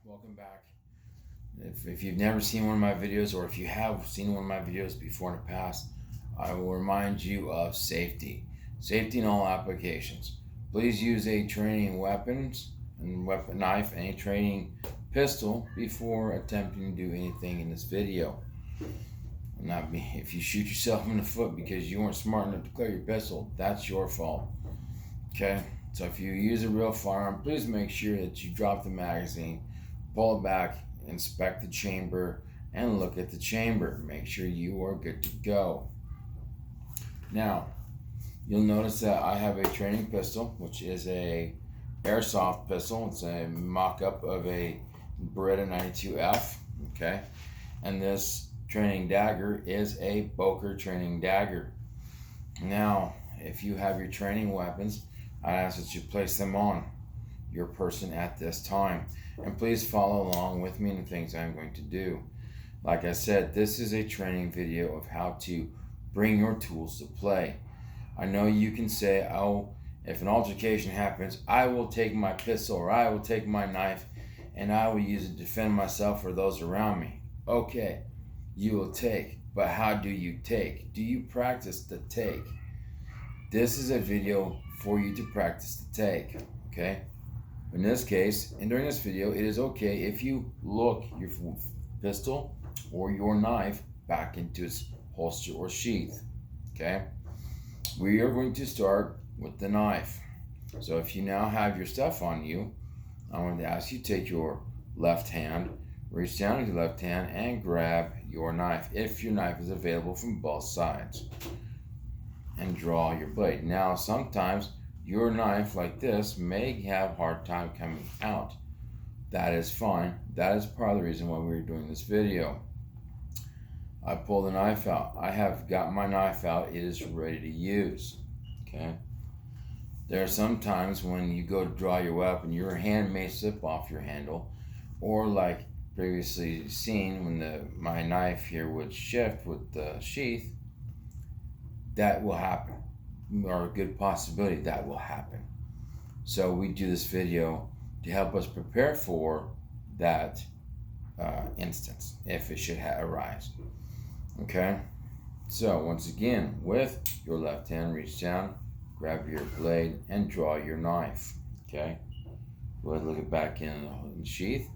welcome back. If you've never seen one of my videos, or if you have seen one of my videos before in the past, I will remind you of safety. Safety in all applications. Please use a training weapons and weapon knife and a training pistol before attempting to do anything in this video. Not me. If you shoot yourself in the foot because you weren't smart enough to clear your pistol, that's your fault. Okay? So if you use a real firearm, please make sure that you drop the magazine, pull it back, inspect the chamber, and look at the chamber. Make sure you are good to go. Now, you'll notice that I have a training pistol, which is a airsoft pistol. It's a mock-up of a Beretta 92F, okay? And this training dagger is a Boker training dagger. Now, if you have your training weapons, I ask that you place them on your person at this time. And please follow along with me in the things I'm going to do. Like I said, this is a training video of how to bring your tools to play. I know you can say, oh, if an altercation happens, I will take my pistol or I will take my knife and I will use it to defend myself or those around me. Okay, you will take, but how do you take? Do you practice the take? This is a video for you to practice the take, okay? In this case, and during this video, it is okay if you look your pistol or your knife back into its holster or sheath, okay? We are going to start with the knife. So if you now have your stuff on you, I'm going to ask you to take your left hand, reach down with your left hand and grab your knife, if your knife is available from both sides, and draw your blade. Now, sometimes your knife like this may have a hard time coming out. That is fine. That is part of the reason why we're doing this video. I pull the knife out. I have got my knife out. It is ready to use. Okay. There are some times when you go to draw your weapon, your hand may slip off your handle, or like previously seen, when my knife here would shift with the sheath, that will happen, or a good possibility that will happen. So we do this video to help us prepare for that instance if it should arise. Okay, so once again, with your left hand, reach down, grab your blade, and draw your knife. Okay, go ahead and look it back in the sheath,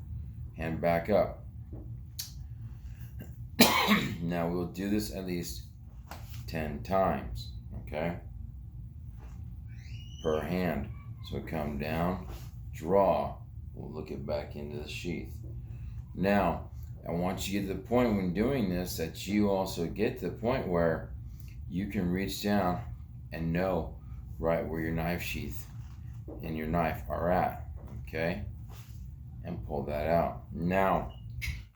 hand back up. Now we'll do this at least 10 times, okay, per hand. So come down, draw, we'll look it back into the sheath. Now, I want you to get to the point when doing this that you also get to the point where you can reach down and know right where your knife sheath and your knife are at, okay, and pull that out. Now,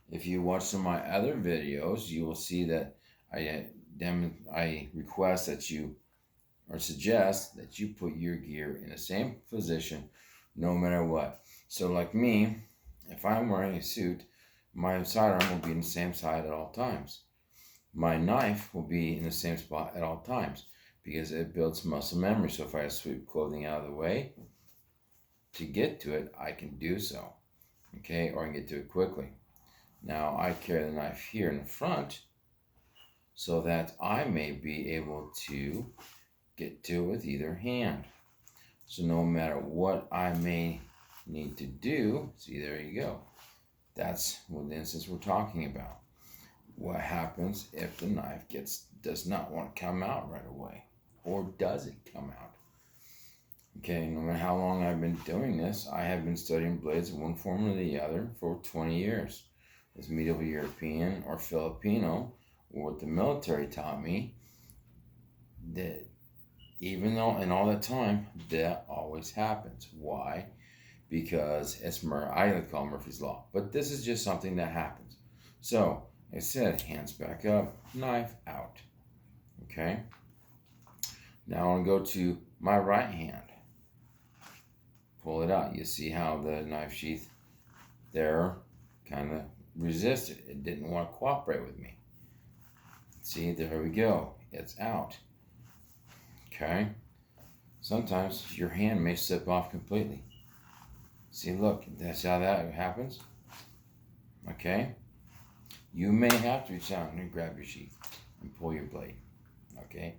if you watch some of my other videos, you will see that I request that you, or suggest that you put your gear in the same position no matter what. So like me, if I'm wearing a suit, my sidearm will be in the same side at all times. My knife will be in the same spot at all times because it builds muscle memory. So if I sweep clothing out of the way to get to it, I can do so, okay, or I can get to it quickly. Now I carry the knife here in the front so that I may be able to get to it with either hand. So no matter what I may need to do, see, there you go. That's what the instance we're talking about. What happens if the knife does not want to come out right away? Or does it come out? Okay, no matter how long I've been doing this, I have been studying blades in one form or the other for 20 years. As medieval European or Filipino, what the military taught me, that even though in all that time, that always happens. Why? Because it's I like to call Murphy's Law, but this is just something that happens. So, like I said, hands back up, knife out. Okay? Now I want to go to my right hand. Pull it out. You see how the knife sheath there kind of resisted. It didn't want to cooperate with me. See, there we go. It's out. Okay? Sometimes your hand may slip off completely. See, look, that's how that happens. Okay? You may have to reach out and grab your sheath and pull your blade. Okay?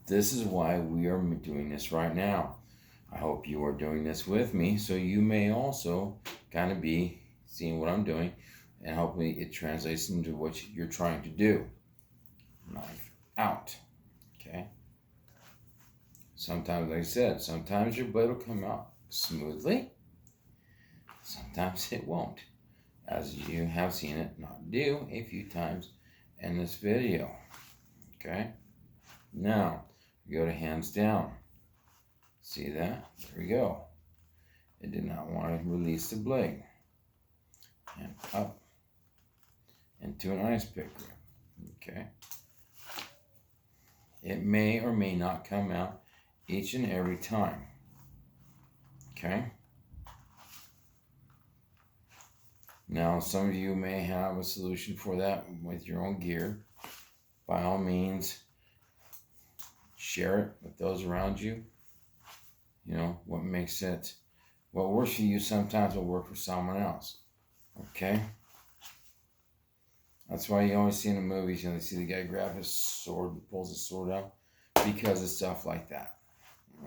This is why we are doing this right now. I hope you are doing this with me, so you may also kind of be seeing what I'm doing, and hopefully it translates into what you're trying to do. Knife out. Okay? Sometimes, like I said, sometimes your blade will come out smoothly. Sometimes it won't, as you have seen it not do a few times in this video. Okay? Now, we go to hands down. See that? There we go. It did not want to release the blade. And up into an ice pick grip. Okay? It may or may not come out each and every time. Okay? Now, some of you may have a solution for that with your own gear. By all means, share it with those around you. You know, what makes it, what works for you sometimes will work for someone else. Okay? That's why you always see in the movies, you know, they see the guy grab his sword and pulls his sword out because of stuff like that.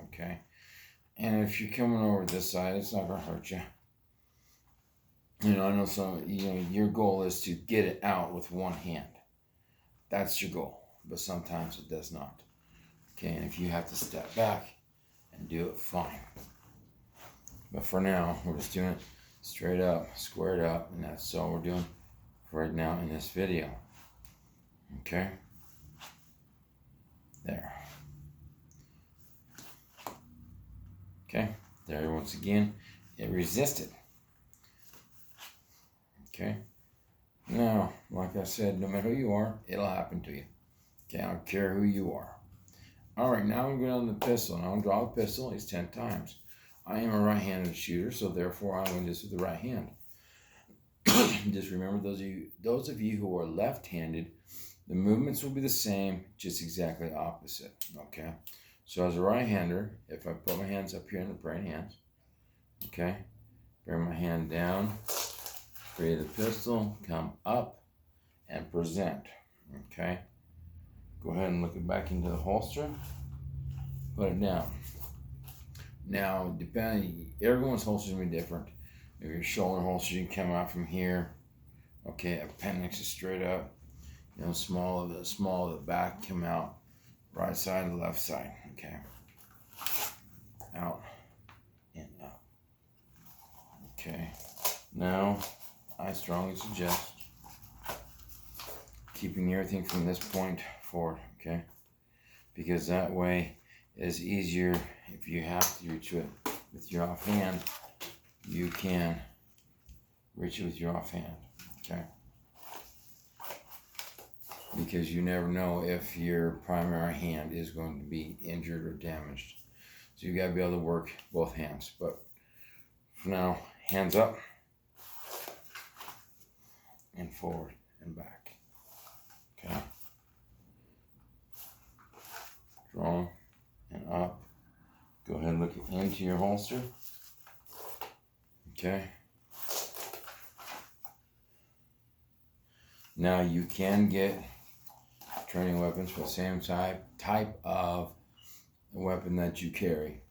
Okay? And if you're coming over this side, it's not going to hurt you. You know, I know some, you know, your goal is to get it out with one hand. That's your goal. But sometimes it does not. Okay, and if you have to step back and do it, fine. But for now, we're just doing it straight up, squared up, and that's all we're doing for right now in this video. Okay? There. Okay, there once again, it resisted. Okay? Now, like I said, no matter who you are, it'll happen to you. Okay, I don't care who you are. Alright, now I'm going on the pistol. Now I'm going to draw the pistol at least 10 times. I am a right-handed shooter, so therefore I'm going to do this with the right hand. Just remember, those of you who are left-handed, the movements will be the same, just exactly opposite. Okay? So as a right-hander, if I put my hands up here in the praying hands, okay, bring my hand down, free the pistol, come up, and present. Okay? Go ahead and look it back into the holster. Put it down. Now, depending, everyone's holster is going to be different. If your shoulder holster, you can come out from here. Okay, appendix is straight up. You know, small of the back come out. Right side and left side. Okay. Out and up. Okay. Now, I strongly suggest keeping everything from this point forward, okay? Because that way it's easier. If you have to reach it with your offhand, you can reach it with your offhand, okay? Because you never know if your primary hand is going to be injured or damaged. So you got to be able to work both hands. But for now, hands up and forward and back. Okay. Draw and up. Go ahead and look into your holster. Okay. Now you can get training weapons for the same type of weapon that you carry.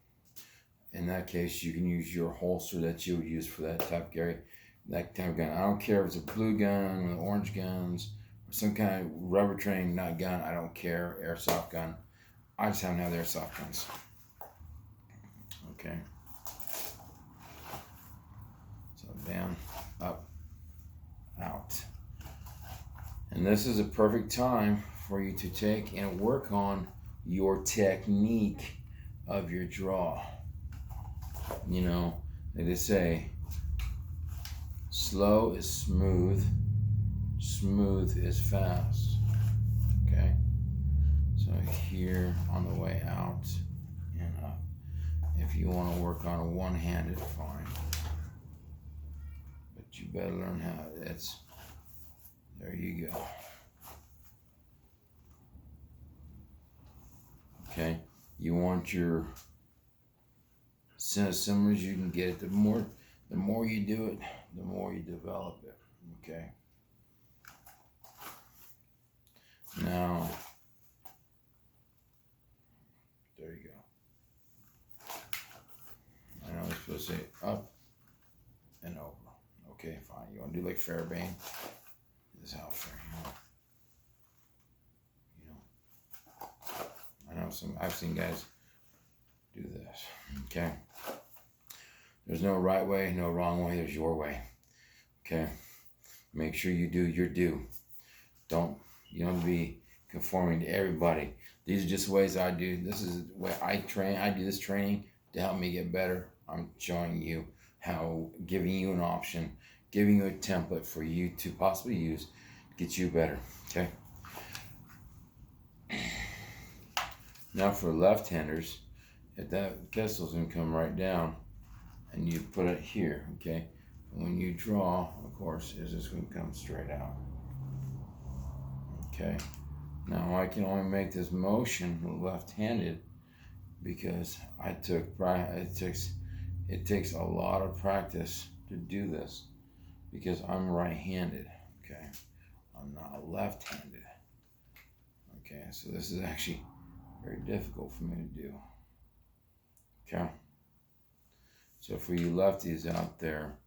In that case, you can use your holster that you would use for that type of carry, that type of gun. I don't care if it's a blue gun, or orange guns, or some kind of rubber trained not gun. I don't care. Airsoft gun. I just happen to have the airsoft guns. Okay. So down, up, out. And this is a perfect time for you to take and work on your technique of your draw. You know, they say, slow is smooth, smooth is fast. Okay? So here on the way out and up. If you want to work on a one-handed, fine. But you better learn how it's. There you go. Okay, you want your similar as you can get it. The more you do it, the more you develop it. Okay. Now, there you go. I know it's supposed to say up and over. Okay, fine. You want to do like Fairbairn? This is how fair, I know I've seen guys do this. Okay. There's no right way, no wrong way. There's your way. Okay. Make sure you do your due. You don't be conforming to everybody. These are just ways I do. This is the way I train. I do this training to help me get better. I'm showing you how, giving you an option, giving you a template for you to possibly use to get you better. Okay. Now for left-handers, if that pistol's gonna come right down, and you put it here. Okay. When you draw, of course, is this gonna come straight out. Okay. Now I can only make this motion left-handed because it takes a lot of practice to do this because I'm right-handed. Okay. I'm not left-handed. Okay. So this is actually very difficult for me to do. Okay. So for you lefties out there,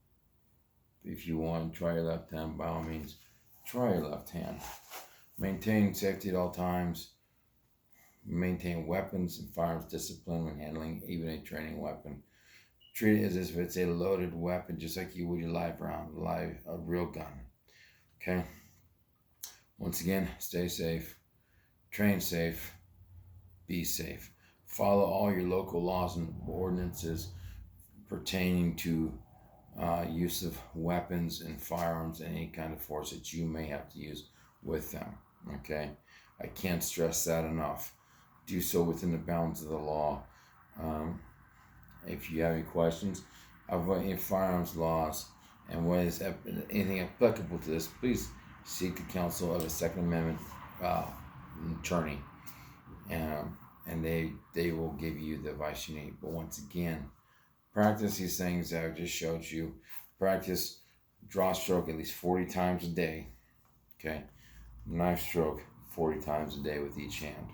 if you want to try your left hand, by all means, try your left hand. Maintain safety at all times. Maintain weapons and firearms discipline when handling even a training weapon. Treat it as if it's a loaded weapon, just like you would your live round, a real gun. Okay? Once again, stay safe, train safe, be safe. Follow all your local laws and ordinances pertaining to use of weapons and firearms and any kind of force that you may have to use with them. Okay, I can't stress that enough. Do so within the bounds of the law. If you have any questions about any firearms laws and what is anything applicable to this, please seek the counsel of a Second Amendment attorney, and they will give you the advice you need. But once again, practice these things that I just showed you. Practice draw stroke at least 40 times a day. Okay, knife stroke 40 times a day with each hand.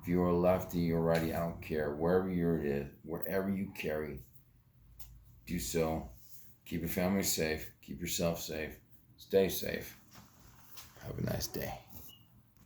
If you're a lefty or righty, I don't care. Wherever you carry, do so. Keep your family safe. Keep yourself safe. Stay safe. Have a nice day.